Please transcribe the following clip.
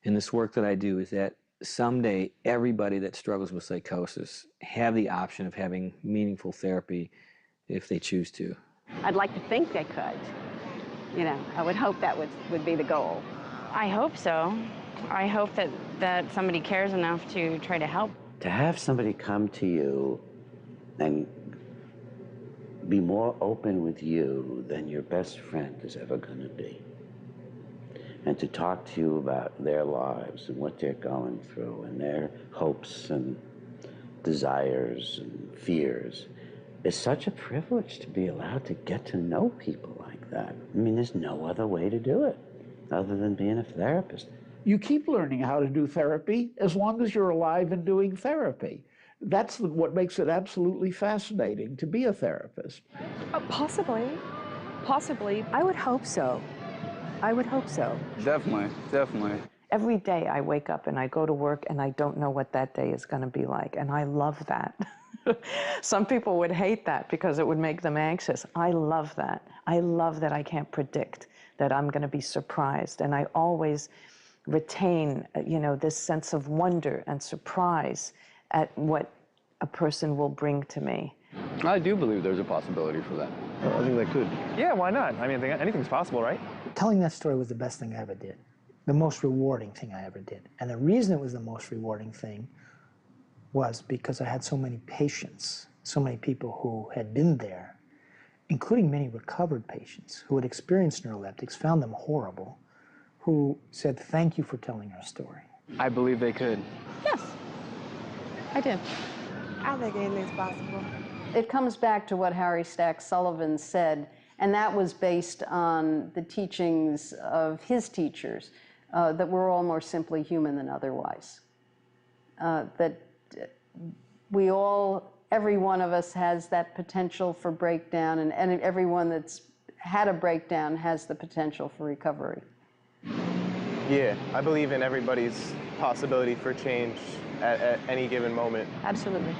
in this work that I do is that someday everybody that struggles with psychosis have the option of having meaningful therapy if they choose to. I'd like to think they could. You know, I would hope that would be the goal. I hope so. I hope that somebody cares enough to try to help. To have somebody come to you and be more open with you than your best friend is ever going to be, and to talk to you about their lives and what they're going through and their hopes and desires and fears, is such a privilege to be allowed to get to know people like that. I mean, there's no other way to do it other than being a therapist. You keep learning how to do therapy as long as you're alive and doing therapy. That's what makes it absolutely fascinating to be a therapist. Possibly. Possibly. I would hope so. I would hope so. Definitely, definitely. Every day I wake up and I go to work and I don't know what that day is going to be like, and I love that. Some people would hate that because it would make them anxious. I love that. I love that I can't predict, that I'm going to be surprised, and I always retain, you know, this sense of wonder and surprise at what a person will bring to me. I do believe there's a possibility for that. I think that could. Yeah, why not? I mean, anything's possible, right? Telling that story was the best thing I ever did, the most rewarding thing I ever did. And the reason it was the most rewarding thing was because I had so many patients, so many people who had been there, including many recovered patients who had experienced neuroleptics, found them horrible, who said, "Thank you for telling our story." I believe they could. Yes, I did. I think anything's possible. It comes back to what Harry Stack Sullivan said, and that was based on the teachings of his teachers, that we're all more simply human than otherwise. That we all, every one of us has that potential for breakdown, and everyone that's had a breakdown has the potential for recovery. Yeah, I believe in everybody's possibility for change at any given moment. Absolutely.